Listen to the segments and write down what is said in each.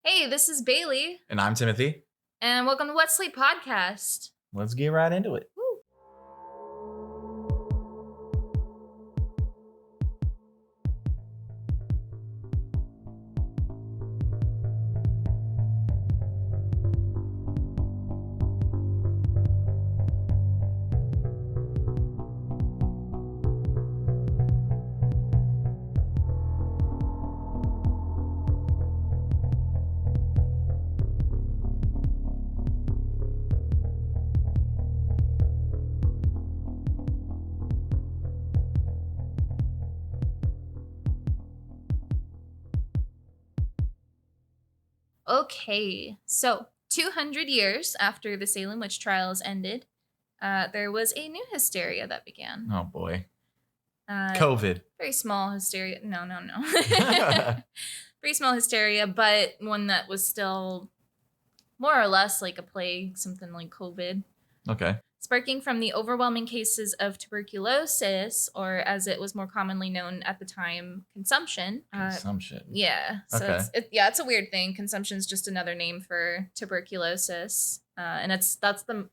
Hey, this is Bailey, And I'm Timothy. and welcome to What Sleep Podcast. Let's get right into it. Woo. Okay, so 200 years after the Salem witch trials ended, there was a new hysteria that began. Oh boy. Uh, COVID. Very small hysteria. No. Very small hysteria, but one that was still more or less like a plague, something like COVID. Okay. Sparking from the overwhelming cases of tuberculosis, or as it was more commonly known at the time, consumption. Consumption. Yeah. So Okay. it's a weird thing. Consumption is just another name for tuberculosis, and that's the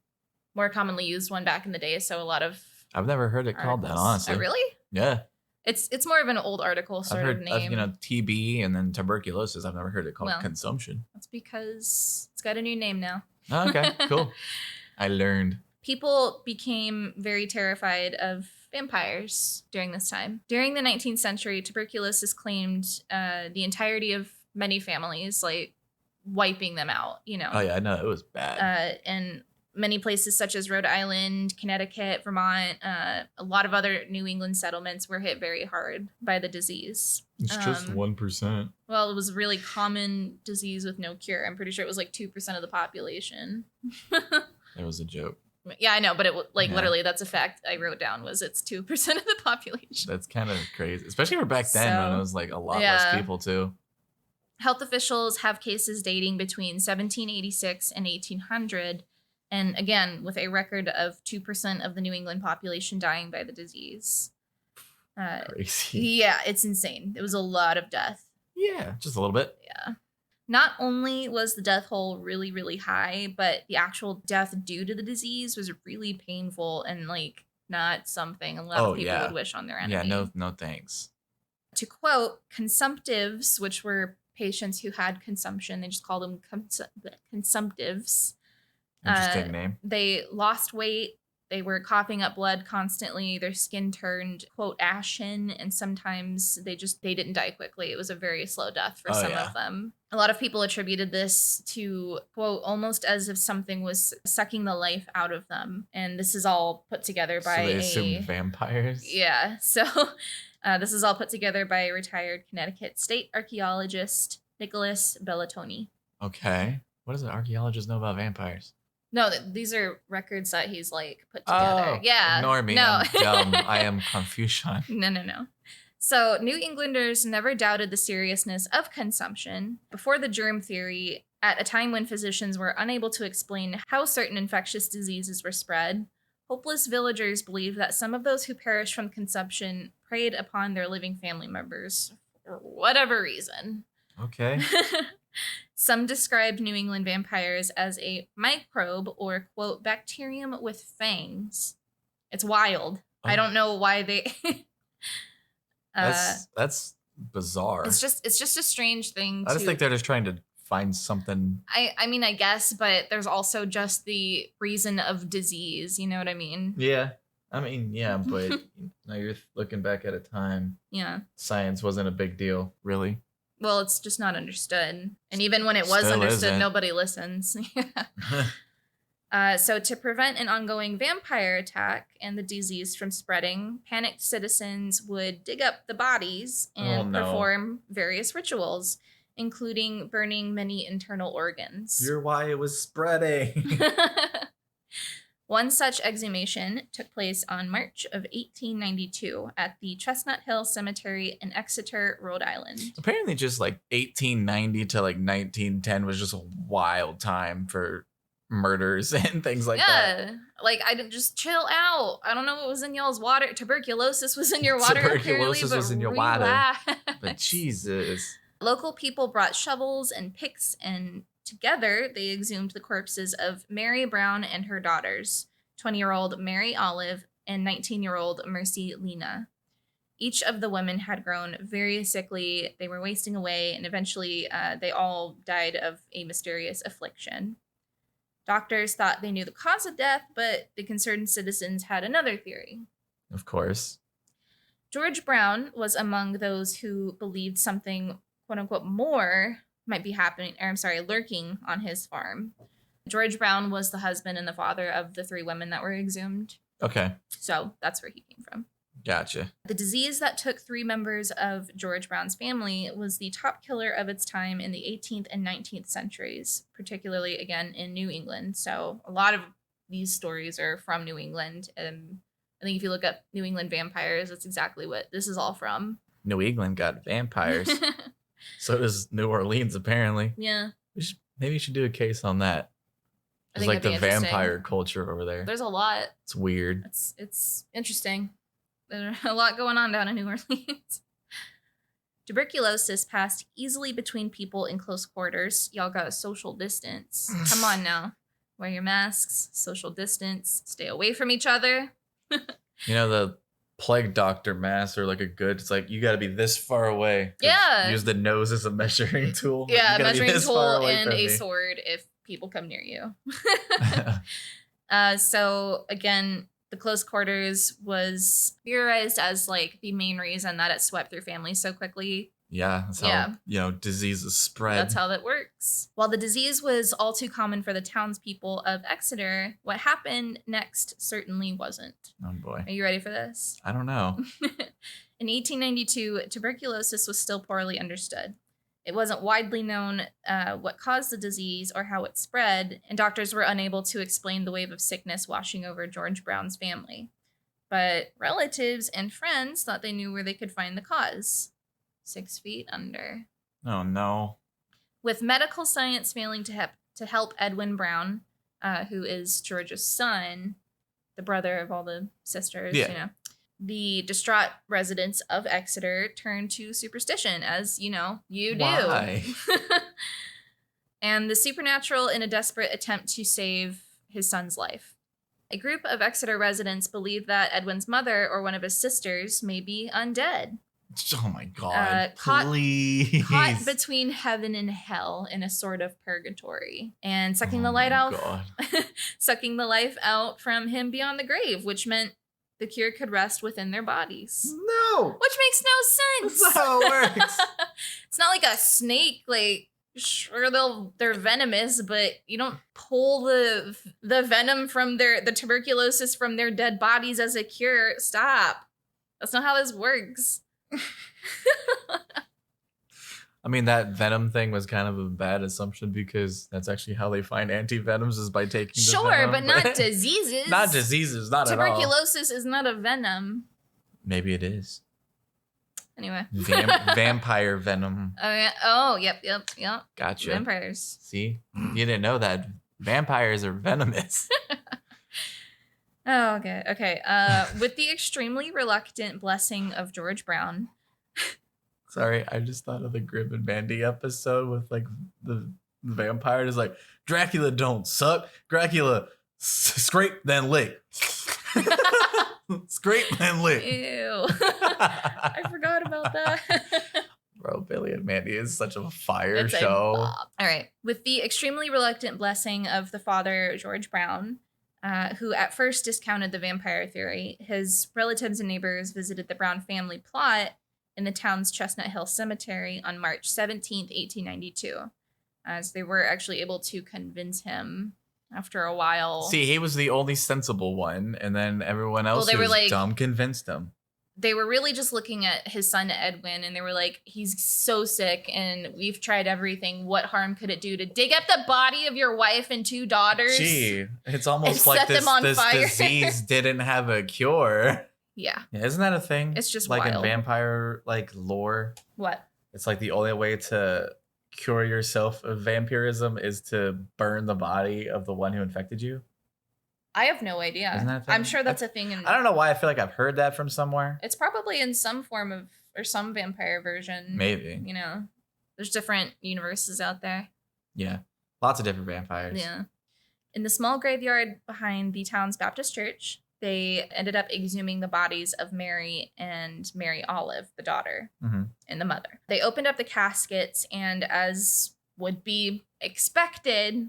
more commonly used one back in the day. So a lot of I've never heard it called that, honestly. Oh, really? Yeah. It's more of an old article sort of name. TB and then tuberculosis. I've never heard it called consumption. That's because it's got a new name now. Oh, okay, cool. I learned. People became very terrified of vampires during this time. During the 19th century, tuberculosis claimed the entirety of many families, like wiping them out, you know. Oh, yeah, I know. It was bad. And many places such as Rhode Island, Connecticut, Vermont, a lot of other New England settlements were hit very hard by the disease. It's just 1%. Well, it was a really common disease with no cure. I'm pretty sure it was like 2% of the population. It was a joke. Yeah, I know, but literally, that's a fact I wrote down was it's 2% of the population. That's kind of crazy, especially for back then when it was like a lot less people too. Health officials have cases dating between 1786 and 1800, and again, with a record of 2% of the New England population dying by the disease. Crazy. Yeah, it's insane. It was a lot of death. Yeah, just a little bit. Yeah. Not only was the death toll really, really high, but the actual death due to the disease was really painful and like not something a lot of people would wish on their enemy. Yeah, no thanks. To quote, consumptives, which were patients who had consumption, they just called them consumptives. Interesting name. They lost weight. They were coughing up blood constantly. Their skin turned, quote, ashen, and sometimes they didn't die quickly. It was a very slow death for some of them. A lot of people attributed this to, quote, almost as if something was sucking the life out of them. And this is all put together by So they assumed vampires? Yeah. So this is all put together by a retired Connecticut state archaeologist, Nicholas Bellatoni. Okay. What does an archaeologist know about vampires? No, these are records that he's like put together. Oh, yeah. Ignore me. No. I'm dumb. I am Confucian. No. So New Englanders never doubted the seriousness of consumption. Before the germ theory, at a time when physicians were unable to explain how certain infectious diseases were spread, hopeless villagers believed that some of those who perished from consumption preyed upon their living family members for whatever reason. Okay. Some described New England vampires as a microbe or, quote, bacterium with fangs. It's wild. Oh. I don't know why they... That's bizarre. It's just a strange thing. I just think they're just trying to find something. I mean, I guess, but there's also just the reason of disease. You know what I mean? Yeah. I mean, yeah, but now you're looking back at a time. Yeah. Science wasn't a big deal, really. Well, it's just not understood. And even when it was understood, nobody listens. So to prevent an ongoing vampire attack and the disease from spreading, panicked citizens would dig up the bodies and perform various rituals, including burning many internal organs. You're why it was spreading. One such exhumation took place on March of 1892 at the Chestnut Hill Cemetery in Exeter, Rhode Island. Apparently just like 1890 to like 1910 was just a wild time for murders and things like that. Yeah, like I didn't just chill out. I don't know what was in y'all's water. Tuberculosis was in your water. Tuberculosis was in your water. But Jesus. Local people brought shovels and picks, and together they exhumed the corpses of Mary Brown and her daughters, 20-year-old Mary Olive and 19-year-old Mercy Lena. Each of the women had grown very sickly, they were wasting away, and eventually they all died of a mysterious affliction. Doctors thought they knew the cause of death, but the concerned citizens had another theory. Of course. George Brown was among those who believed something, quote unquote, more might be lurking on his farm. George Brown was the husband and the father of the 3 women that were exhumed. Okay. So that's where he came from. Gotcha. The disease that took 3 members of George Brown's family was the top killer of its time in the 18th and 19th centuries, particularly, again, in New England. So a lot of these stories are from New England. I think if you look up New England vampires, that's exactly what this is all from. New England got vampires. So does New Orleans, apparently. Yeah. Maybe you should do a case on that. I It's think like that'd the be vampire culture over there. There's a lot. It's weird. It's interesting. There's a lot going on down in New Orleans. Tuberculosis passed easily between people in close quarters. Y'all got a social distance. Come on now. Wear your masks, social distance, stay away from each other. You know, the plague doctor masks are like a good, it's like, you got to be this far away. Yeah. Use the nose as a measuring tool. Yeah, You gotta be measuring this tool far away and from a me. sword if people come near you. So again, the close quarters was theorized as like the main reason that it swept through families so quickly. Yeah, that's how, diseases spread. That's how that works. While the disease was all too common for the townspeople of Exeter, what happened next certainly wasn't. Oh boy. Are you ready for this? I don't know. In 1892, tuberculosis was still poorly understood. It wasn't widely known what caused the disease or how it spread, and doctors were unable to explain the wave of sickness washing over George Brown's family. But relatives and friends thought they knew where they could find the cause. 6 feet under. Oh no. With medical science failing to help Edwin Brown, who is George's son, the brother of all the sisters, the distraught residents of Exeter turned to superstition, as you do. Why? And the supernatural in a desperate attempt to save his son's life. A group of Exeter residents believed that Edwin's mother or one of his sisters may be undead. Oh my God. Please. Caught Caught between heaven and hell in a sort of purgatory. And sucking the life out from him beyond the grave, which meant the cure could rest within their bodies. No. Which makes no sense. That's not how it works. It's not like a snake, like, sure they're venomous, but you don't pull the venom from the tuberculosis from their dead bodies as a cure. Stop. That's not how this works. I mean, that venom thing was kind of a bad assumption because that's actually how they find antivenoms is by taking the venom. But not diseases. Not diseases, not at all. Tuberculosis is not a venom. Maybe it is. Anyway. Vampire venom. Oh, yeah. Oh, yep. Gotcha. Vampires. See? You didn't know that. Vampires are venomous. Oh, okay. With the extremely reluctant blessing of George Brown. Sorry, I just thought of the Grim and Mandy episode with like the vampire is like, Dracula don't suck. Dracula scrape then lick. Scrape then lick. Ew. I forgot about that. Bro, Billy and Mandy is such a fire show. All right. With the extremely reluctant blessing of the father, George Brown, who at first discounted the vampire theory, his relatives and neighbors visited the Brown family plot in the town's Chestnut Hill Cemetery on March 17th, 1892. So they were actually able to convince him after a while. See, he was the only sensible one, and then everyone else who was dumb convinced him. They were really just looking at his son Edwin, and they were like, he's so sick, and we've tried everything. What harm could it do to dig up the body of your wife and 2 daughters? Gee, it's almost like this disease didn't have a cure. Yeah. Isn't that a thing? It's just like wild. In vampire lore. What? It's like the only way to cure yourself of vampirism is to burn the body of the one who infected you. I have no idea. Isn't that a thing? I'm sure that's a thing. I don't know why I feel like I've heard that from somewhere. It's probably in some form of, or some vampire version. Maybe. There's different universes out there. Yeah. Lots of different vampires. Yeah. In the small graveyard behind the town's Baptist church, they ended up exhuming the bodies of Mary and Mary Olive, the daughter, and the mother. They opened up the caskets, and as would be expected,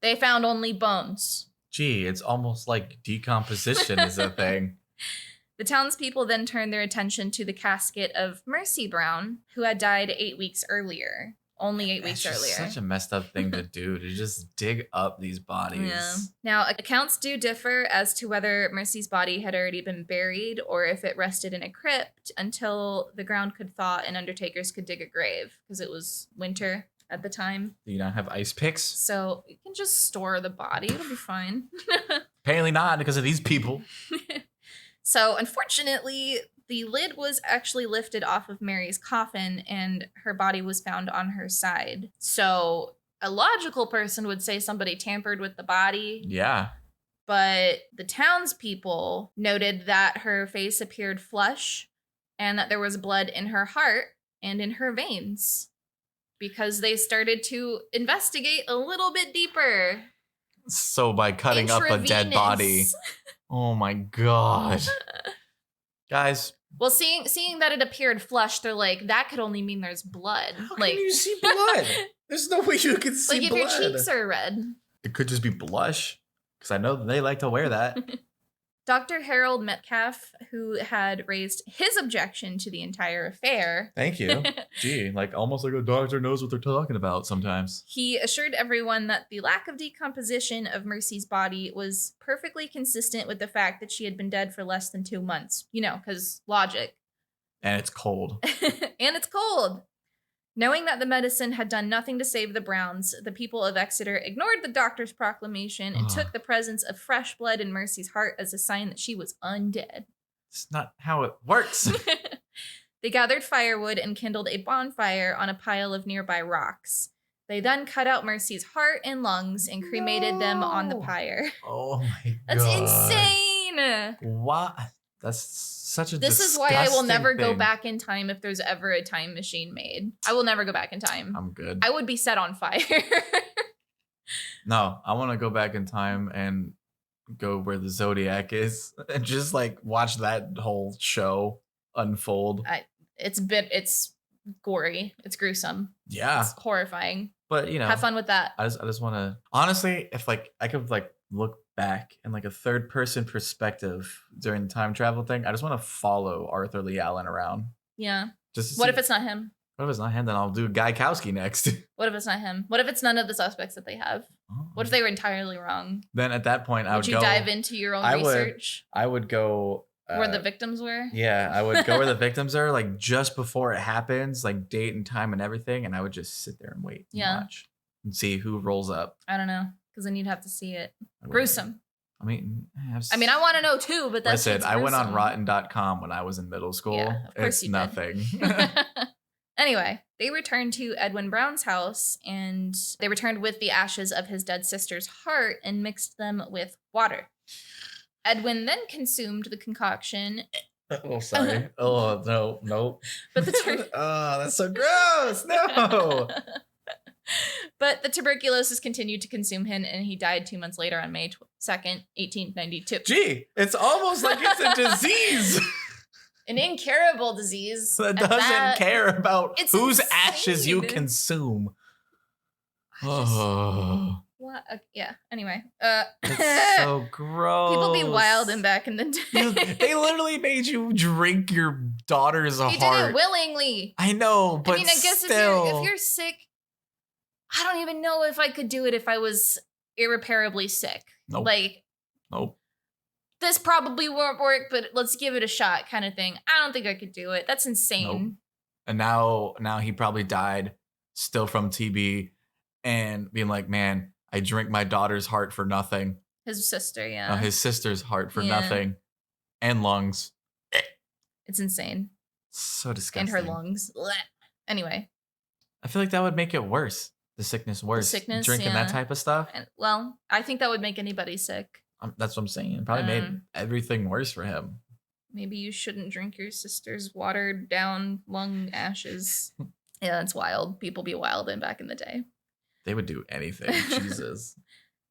they found only bones. Gee, it's almost like decomposition is a thing. The townspeople then turned their attention to the casket of Mercy Brown, who had died 8 weeks earlier. Only 8 weeks earlier. Such a messed up thing to do, to just dig up these bodies. Yeah. Now, accounts do differ as to whether Mercy's body had already been buried or if it rested in a crypt until the ground could thaw and undertakers could dig a grave, because it was winter at the time. Do you not have ice picks? So you can just store the body. It'll be fine. Apparently not, because of these people. So, unfortunately, the lid was actually lifted off of Mary's coffin and her body was found on her side. So, a logical person would say somebody tampered with the body. Yeah. But the townspeople noted that her face appeared flush and that there was blood in her heart and in her veins because they started to investigate a little bit deeper. So, by cutting up a dead body. Oh my god. Guys. Well, seeing that it appeared flush, they're like, that could only mean there's blood. How like, can you see blood? There's no way you can see like blood. Like if your cheeks are red. It could just be blush, because I know they like to wear that. Dr. Harold Metcalf, who had raised his objection to the entire affair. Thank you. Gee, like almost like a doctor knows what they're talking about sometimes. He assured everyone that the lack of decomposition of Mercy's body was perfectly consistent with the fact that she had been dead for less than 2 months. You know, because logic. And it's cold. And it's cold. Knowing that the medicine had done nothing to save the Browns, the people of Exeter ignored the doctor's proclamation and took the presence of fresh blood in Mercy's heart as a sign that she was undead. It's not how it works. They gathered firewood and kindled a bonfire on a pile of nearby rocks. They then cut out Mercy's heart and lungs and cremated them on the pyre. Oh my god. That's insane. What? That's such a This is why I will never thing. go back in time if there's ever a time machine made. I will never go back in time. I'm good. I would be set on fire. No, I want to go back in time and go where the Zodiac is and just like watch that whole show unfold. It's gory. It's gruesome. Yeah. It's horrifying. But you know, have fun with that. I just want to, honestly, if like I could like look back in like a third person perspective during the time travel thing, I just want to follow Arthur Lee Allen around. Yeah. Just what if it's not him? What if it's not him? Then I'll do Guy Kowski next. What if it's not him? What if it's none of the suspects that they have? Oh. What if they were entirely wrong? Then at that point, I would you go. dive into your own research? I would go where the victims were. Yeah, I would go where the victims are, like just before it happens, like date and time and everything, and I would just sit there and wait and watch and see who rolls up. I don't know, because then you'd have to see it. Gruesome. I mean, I want to know too, but that's I went on rotten.com when I was in middle school. Yeah, of course it's nothing. Anyway, they returned to Edwin Brown's house and they returned with the ashes of his dead sister's heart and mixed them with water. Edwin then consumed the concoction. Oh, sorry. Oh, no. But the oh, that's so gross. No. But the tuberculosis continued to consume him, and he died 2 months later on May 2nd, 1892. Gee, it's almost like it's a disease. An incurable disease. That doesn't care about whose insane. ashes you consume. Oh. What? Yeah. Anyway. It's so gross. People be wild and back in the day. They literally made you drink your daughter's heart. You did it willingly. I know, but I guess still. if you're sick, I don't even know if I could do it if I was irreparably sick. Nope. Nope. This probably won't work, but let's give it a shot kind of thing. I don't think I could do it. That's insane. Nope. And now he probably died still from TB and being like, man, I drink my daughter's heart for nothing. His sister, yeah. His sister's heart for nothing. And lungs. It's insane. So disgusting. And her lungs. Blech. Anyway. I feel like that would make it worse. The sickness worse. Drinking that type of stuff. Well, I think that would make anybody sick. That's what I'm saying. It probably made everything worse for him. Maybe you shouldn't drink your sister's watered down lung ashes. Yeah, it's wild. People be wild in back in the day. They would do anything. Jesus.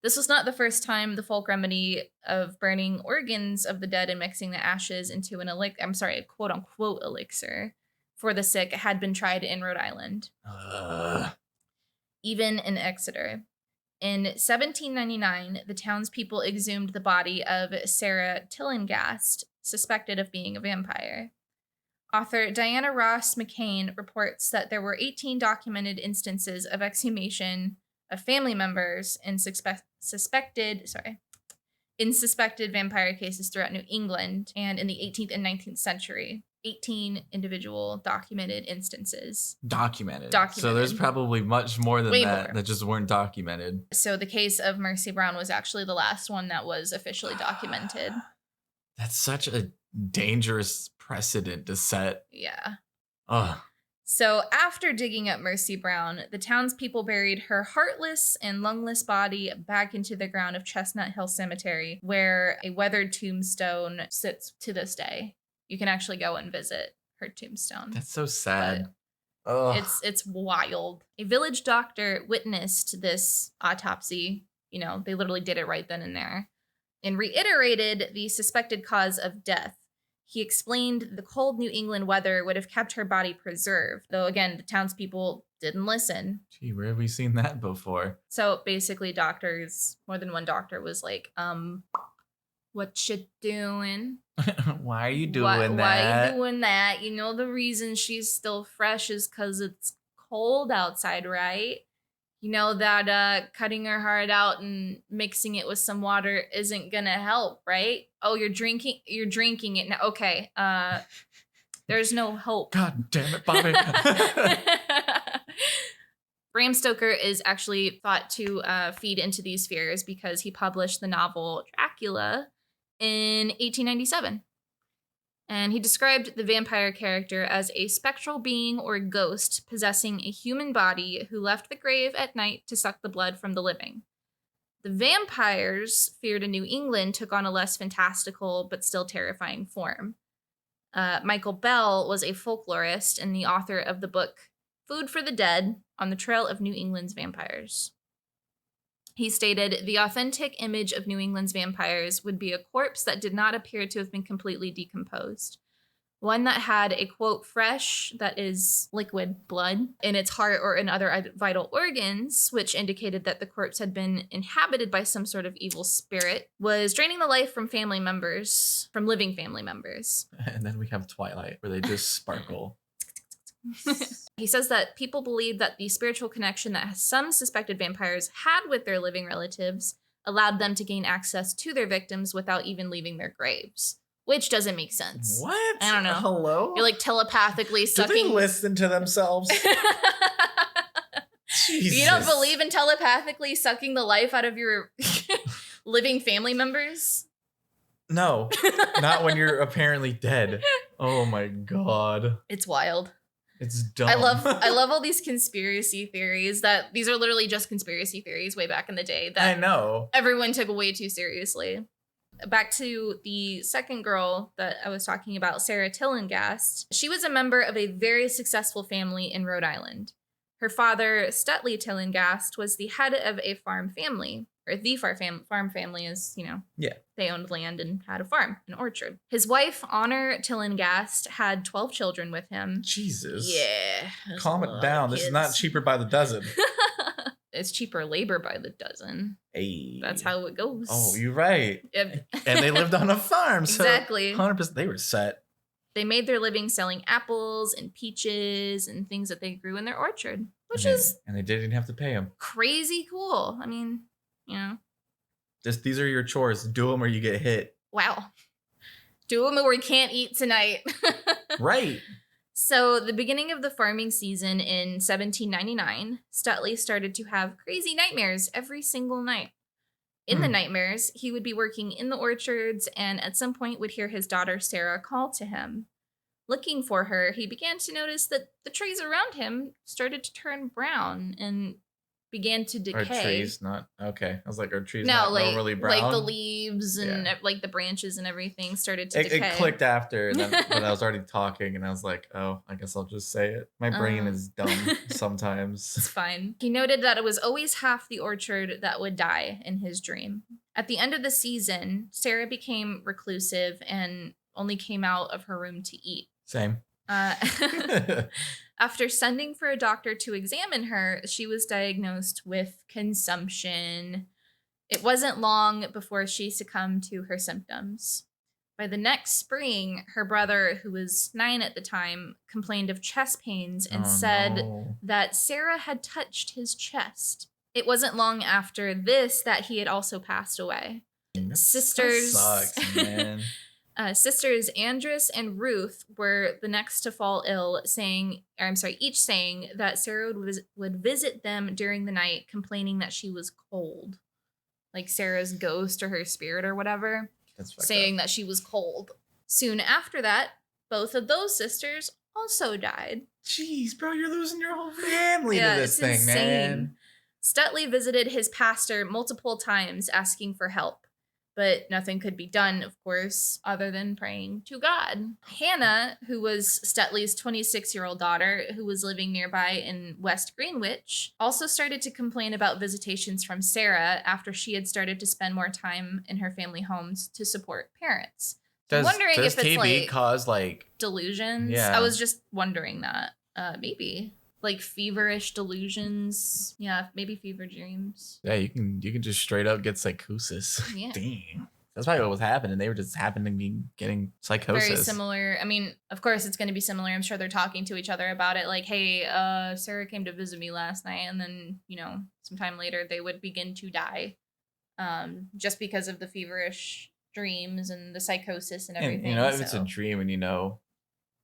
This was not the first time the folk remedy of burning organs of the dead and mixing the ashes into an a quote unquote elixir for the sick had been tried in Rhode Island. Even in Exeter. In 1799, the townspeople exhumed the body of Sarah Tillinghast, suspected of being a vampire. Author Diana Ross McCain reports that there were 18 documented instances of exhumation of family members in suspected vampire cases throughout New England and in the 18th and 19th century. 18 individual documented instances. Documented. So there's probably much more than that just weren't documented. So the case of Mercy Brown was actually the last one that was officially documented. That's such a dangerous precedent to set. Yeah. Ugh. So after digging up Mercy Brown, the townspeople buried her heartless and lungless body back into the ground of Chestnut Hill Cemetery, where a weathered tombstone sits to this day. You can actually go and visit her tombstone. That's so sad. It's wild. A village doctor witnessed this autopsy. You know, they literally did it right then and there, and reiterated the suspected cause of death. He explained the cold New England weather would have kept her body preserved, though again, the townspeople didn't listen. Gee, where have we seen that before? So basically more than one doctor was like, what you doing? Why are you doing that? Why are you doing that? You know, the reason she's still fresh is because it's cold outside, right? You know that cutting her heart out and mixing it with some water isn't gonna help, right? Oh, you're drinking it now. Okay. There's no hope. God damn it, Bobby. Bram Stoker is actually thought to feed into these fears because he published the novel Dracula in 1897. And he described the vampire character as a spectral being or ghost possessing a human body who left the grave at night to suck the blood from the living. The vampires feared in New England took on a less fantastical but still terrifying form. Michael Bell was a folklorist and the author of the book Food for the Dead on the Trail of New England's Vampires. He stated, the authentic image of New England's vampires would be a corpse that did not appear to have been completely decomposed. One that had a, quote, fresh, that is liquid, blood in its heart or in other vital organs, which indicated that the corpse had been inhabited by some sort of evil spirit, was draining the life from living family members. And then we have Twilight, where they just sparkle. He says that people believe that the spiritual connection that some suspected vampires had with their living relatives allowed them to gain access to their victims without even leaving their graves, which doesn't make sense. What? I don't know. Hello? You're like telepathically sucking. Do they listen to themselves? Jesus. You don't believe in telepathically sucking the life out of your living family members? No, not when you're apparently dead. Oh my God. It's wild. It's dumb. I love all these conspiracy theories that these are literally just conspiracy theories way back in the day that I know everyone took way too seriously. Back to the second girl that I was talking about, Sarah Tillinghast. She was a member of a very successful family in Rhode Island. Her father, Stutley Tillinghast, was the head of a farm family. Or the farm family is, they owned land and had a farm, an orchard. His wife, Honor Tillinghast, had 12 children with him. Jesus. Yeah. Calm it down. This is not cheaper by the dozen. It's cheaper labor by the dozen. Hey. That's how it goes. Oh, you're right. And they lived on a farm. Exactly. So 100%, they were set. They made their living selling apples and peaches and things that they grew in their orchard, And they didn't have to pay them. Crazy cool. I mean, these are your chores. Do them or you get hit. Wow. Do them or we can't eat tonight. Right. So the beginning of the farming season in 1799, Stutley started to have crazy nightmares every single night. In the nightmares, he would be working in the orchards and at some point would hear his daughter Sarah call to him. Looking for her, he began to notice that the trees around him started to turn brown and began to Are decay. trees not okay? I was like, are trees No, not like normally brown? like the leaves and Yeah. like the branches and everything started to It decay. clicked after, and then but I was already talking, and I was like, oh, I guess I'll just say it. My brain is dumb sometimes. It's fine. He noted that it was always half the orchard that would die in his dream. At the end of the season, Sarah became reclusive and only came out of her room to eat. Same. After sending for a doctor to examine her, she was diagnosed with consumption. It wasn't long before she succumbed to her symptoms. By the next spring, her brother, who was 9 at the time, complained of chest pains and said that Sarah had touched his chest. It wasn't long after this that he had also passed away. Sisters, that sucks, man. Sisters Andress and Ruth were the next to fall ill, each saying that Sarah would visit them during the night, complaining that she was cold. Like Sarah's ghost or her spirit or whatever, saying that she was cold. Soon after that, both of those sisters also died. Jeez, bro, you're losing your whole family to this thing, insane. man. Stutley visited his pastor multiple times asking for help, but nothing could be done, of course, other than praying to God. Hannah, who was Stutley's 26-year-old daughter, who was living nearby in West Greenwich, also started to complain about visitations from Sarah after she had started to spend more time in her family homes to support parents. I'm wondering if it's TB like cause like delusions. Yeah. I was just wondering that. Maybe. Like feverish delusions. Yeah, maybe fever dreams. Yeah, you can just straight up get psychosis. Yeah. Dang. That's probably what was happening. They were just happening to be getting psychosis. Very similar. I mean, of course it's going to be similar. I'm sure they're talking to each other about it. Like, hey, Sarah came to visit me last night. And then, sometime later they would begin to die. Just because of the feverish dreams and the psychosis and everything. And, if it's a dream and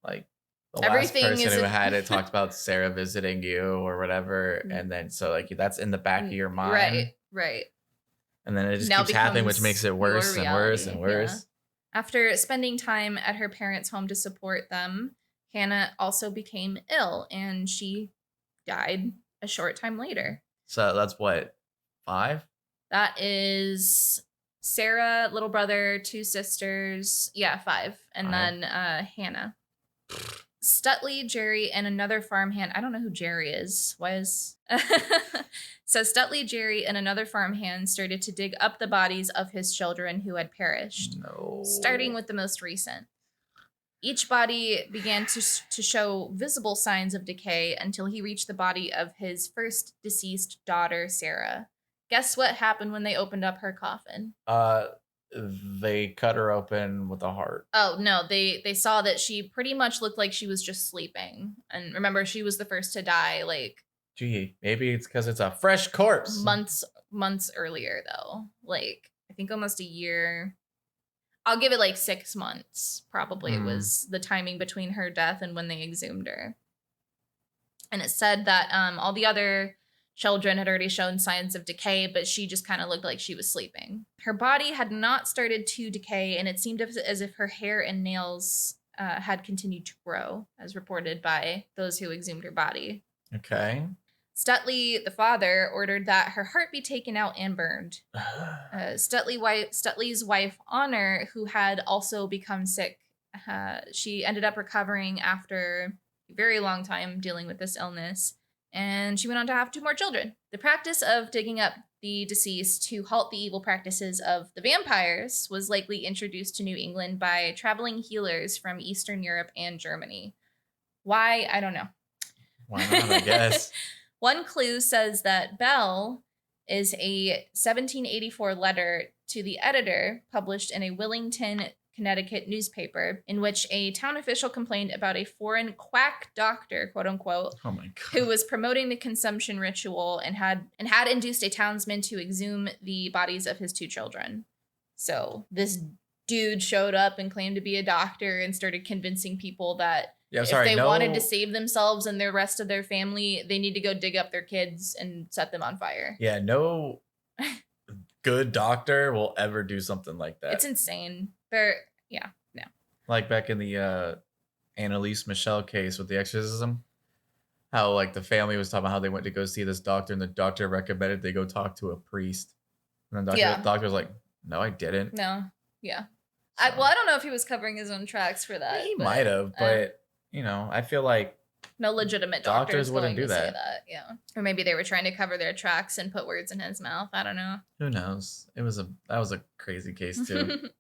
like the everything last person who had it talked about Sarah visiting you or whatever. And then so like that's in the back of your mind. Right. And then it just keeps happening, which makes it worse and worse and worse. Yeah. After spending time at her parents' home to support them, Hannah also became ill and she died a short time later. So that's what, 5? That is Sarah, little brother, 2 sisters. Yeah, 5. And then Hannah. Stutley, Jerry, and another farmhand. I don't know who Jerry is. Why is... So Stutley, Jerry, and another farmhand started to dig up the bodies of his children who had perished. No. Starting with the most recent. Each body began to show visible signs of decay until he reached the body of his first deceased daughter, Sarah. Guess what happened when they opened up her coffin? They cut her open with a heart. Oh, no. They saw that she pretty much looked like she was just sleeping. And remember, she was the first to die, like... Gee, maybe it's because it's a fresh corpse. Months earlier, though. Like, I think almost a year. I'll give it like 6 months, probably, was the timing between her death and when they exhumed her. And it said that all the other children had already shown signs of decay, but she just kind of looked like she was sleeping. Her body had not started to decay, and it seemed as if her hair and nails had continued to grow, as reported by those who exhumed her body. Okay. Stutley, the father, ordered that her heart be taken out and burned. Stutley's wife, Honor, who had also become sick, she ended up recovering after a very long time dealing with this illness, and she went on to have 2 more children. The practice of digging up the deceased to halt the evil practices of the vampires was likely introduced to New England by traveling healers from Eastern Europe and Germany. Why? I don't know. Why not, I guess. One clue says that Bell is a 1784 letter to the editor published in a Willington, Connecticut newspaper in which a town official complained about a foreign quack doctor, quote unquote, oh my God, who was promoting the consumption ritual and had induced a townsman to exhume the bodies of his 2 children. So this dude showed up and claimed to be a doctor and started convincing people that if they wanted to save themselves and the rest of their family, they need to go dig up their kids and set them on fire. Yeah, no good doctor will ever do something like that. It's insane. No. Like back in the Annalise Michelle case with the exorcism. how like the family was talking about how they went to go see this doctor, and the doctor recommended they go talk to a priest. And the Yeah. doctor was like, "No, I didn't." No. Yeah. So, I don't know if he was covering his own tracks for that. he might have, but I feel like no legitimate doctors doctors wouldn't going do to say that. that. Yeah. Or maybe they were trying to cover their tracks and put words in his mouth. I don't know. Who knows? That was a crazy case too.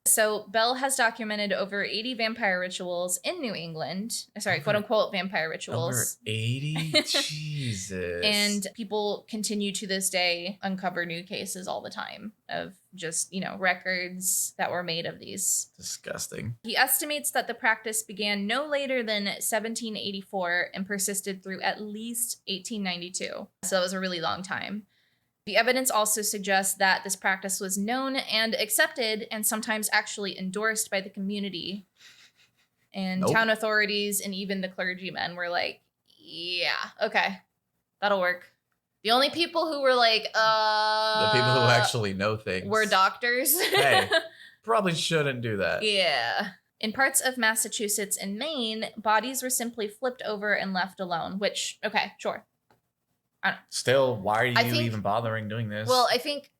So Bell has documented over 80 vampire rituals in New England. Sorry, quote unquote vampire rituals. Over 80? Jesus. And people continue to this day uncover new cases all the time of just, records that were made of these. Disgusting. He estimates that the practice began no later than 1784 and persisted through at least 1892. So that was a really long time. The evidence also suggests that this practice was known and accepted and sometimes actually endorsed by the community. And town authorities and even the clergymen were like, yeah, okay, that'll work. The only people who were like, the people who actually know things were doctors. Hey, probably shouldn't do that. Yeah. In parts of Massachusetts and Maine, bodies were simply flipped over and left alone, which, okay, sure. Still, why are you even bothering doing this? Well, I think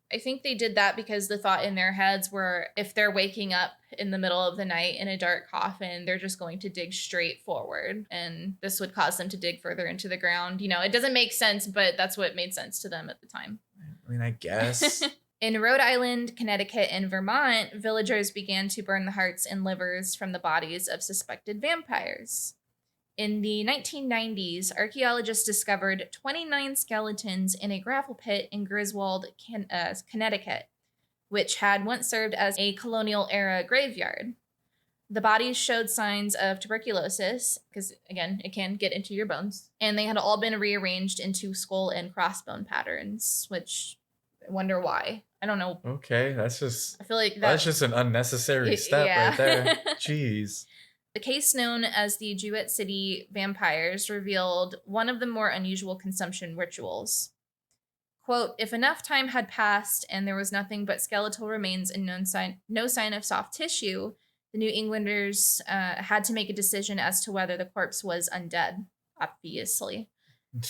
they did that because the thought in their heads were if they're waking up in the middle of the night in a dark coffin, they're just going to dig straight forward. And this would cause them to dig further into the ground. It doesn't make sense, but that's what made sense to them at the time. I mean, I guess. In Rhode Island, Connecticut, and Vermont, villagers began to burn the hearts and livers from the bodies of suspected vampires. In the 1990s, archaeologists discovered 29 skeletons in a gravel pit in Griswold, Connecticut, which had once served as a colonial-era graveyard. The bodies showed signs of tuberculosis, because, again, it can get into your bones, and they had all been rearranged into skull and crossbone patterns, which I wonder why. I don't know. Okay, that's just... I feel like that's just an unnecessary step right there. Jeez. The case known as the Jewett City Vampires revealed one of the more unusual consumption rituals. Quote, if enough time had passed and there was nothing but skeletal remains and no sign of soft tissue, the New Englanders had to make a decision as to whether the corpse was undead, obviously.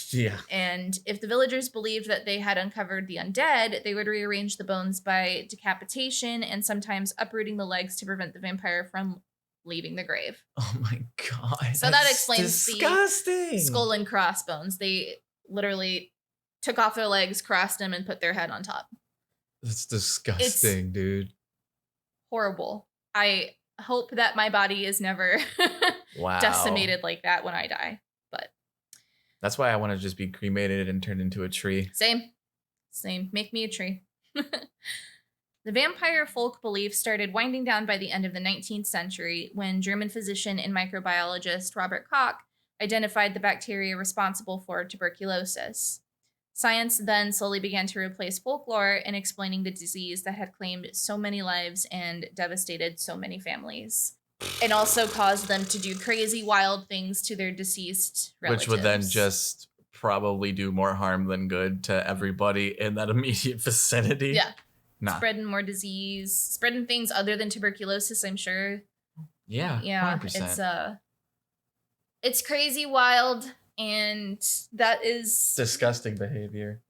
Yeah. And if the villagers believed that they had uncovered the undead, they would rearrange the bones by decapitation and sometimes uprooting the legs to prevent the vampire from leaving the grave. Oh my God. So that explains disgusting. The skull and crossbones. They literally took off their legs, crossed them, and put their head on top. That's disgusting, dude. Horrible. I hope that my body is never decimated like that when I die. But that's why I want to just be cremated and turned into a tree. Same. Make me a tree. The vampire folk belief started winding down by the end of the 19th century when German physician and microbiologist Robert Koch identified the bacteria responsible for tuberculosis. Science then slowly began to replace folklore in explaining the disease that had claimed so many lives and devastated so many families. It also caused them to do crazy, wild things to their deceased relatives. Which would then just probably do more harm than good to everybody in that immediate vicinity. Yeah. Nah. Spreading more disease, spreading things other than tuberculosis, I'm sure. Yeah, 100%. It's crazy wild, and that is disgusting behavior.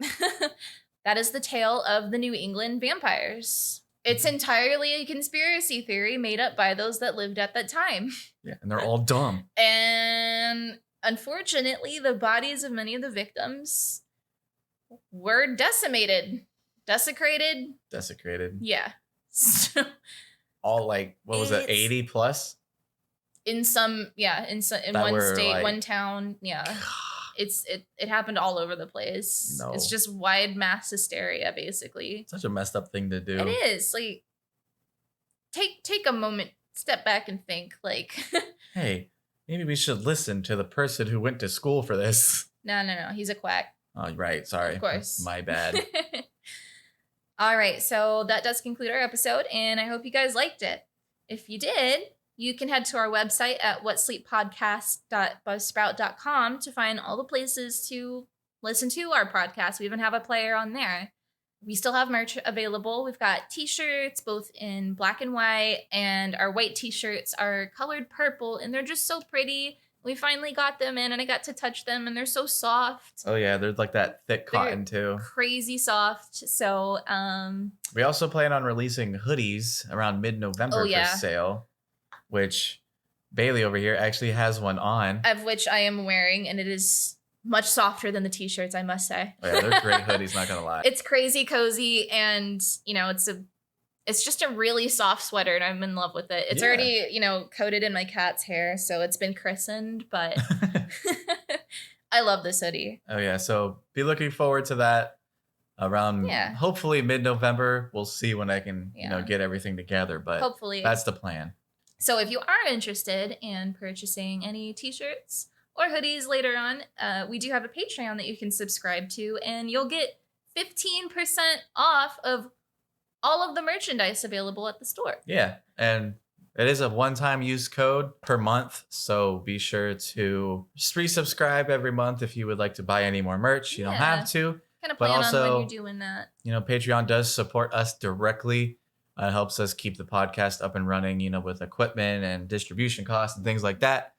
That is the tale of the New England vampires. It's entirely a conspiracy theory made up by those that lived at that time. Yeah, and they're all dumb. And unfortunately, the bodies of many of the victims were desecrated. Yeah. So, all like, what was it, 80 plus? In one state, one town. Yeah. It happened all over the place. No. It's just wide mass hysteria, basically. Such a messed up thing to do. It is. Like, take a moment, step back and think, like, hey, maybe we should listen to the person who went to school for this. No. He's a quack. Oh, right. Sorry. Of course. My bad. All right, so that does conclude our episode, and I hope you guys liked it. If you did, you can head to our website at whatsleeppodcast.buzzsprout.com to find all the places to listen to our podcast. We even have a player on there. We still have merch available. We've got t-shirts, both in black and white, and our white t-shirts are colored purple, and they're just so pretty. We finally got them in, and I got to touch them, and they're so soft. Oh yeah, they're like that thick cotton too. Crazy soft. So we also plan on releasing hoodies around mid-November for sale, which Bailey over here actually has one on. Of which I am wearing, and it is much softer than the t-shirts, I must say. Oh, yeah, they're great hoodies, not gonna lie. It's crazy cozy, and it's just a really soft sweater, and I'm in love with it. It's already, coated in my cat's hair, so it's been christened, but I love this hoodie. Oh yeah, so be looking forward to that around hopefully mid-November. We'll see when I can, get everything together, but hopefully that's the plan. So if you are interested in purchasing any t-shirts or hoodies later on, we do have a Patreon that you can subscribe to, and you'll get 15% off of all of the merchandise available at the store. Yeah, and it is a one-time use code per month, so be sure to just resubscribe every month if you would like to buy any more merch. You don't have to. Kind of plan on when you're doing that. Patreon does support us directly. It helps us keep the podcast up and running, with equipment and distribution costs and things like that.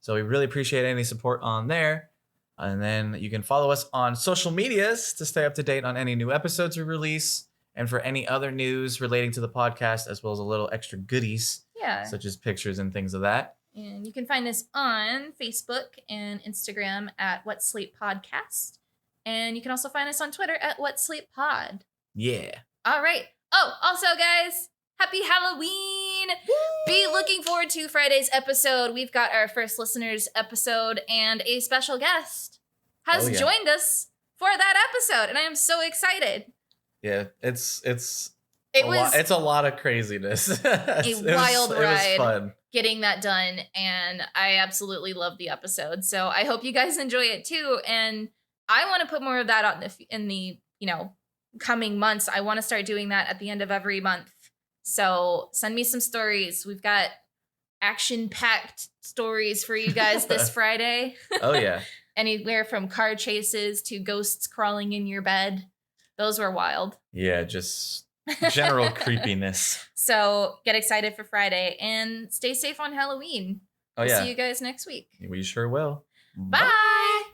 So we really appreciate any support on there. And then you can follow us on social medias to stay up to date on any new episodes we release and for any other news relating to the podcast, as well as a little extra goodies, such as pictures and things of that. And you can find us on Facebook and Instagram at What Sleep Podcast. And you can also find us on Twitter at What Sleep Pod. Yeah. All right. Oh, also, guys, happy Halloween. Woo! Be looking forward to Friday's episode. We've got our first listeners episode, and a special guest has joined us for that episode, and I am so excited. Yeah, it's a lot of craziness. Wild ride. It was fun getting that done, and I absolutely love the episode. So I hope you guys enjoy it too, and I want to put more of that out in the coming months. I want to start doing that at the end of every month. So send me some stories. We've got action-packed stories for you guys this Friday. Oh yeah. Anywhere from car chases to ghosts crawling in your bed. Those were wild. Yeah, just general creepiness. So get excited for Friday and stay safe on Halloween. Oh yeah. See you guys next week. We sure will. Bye.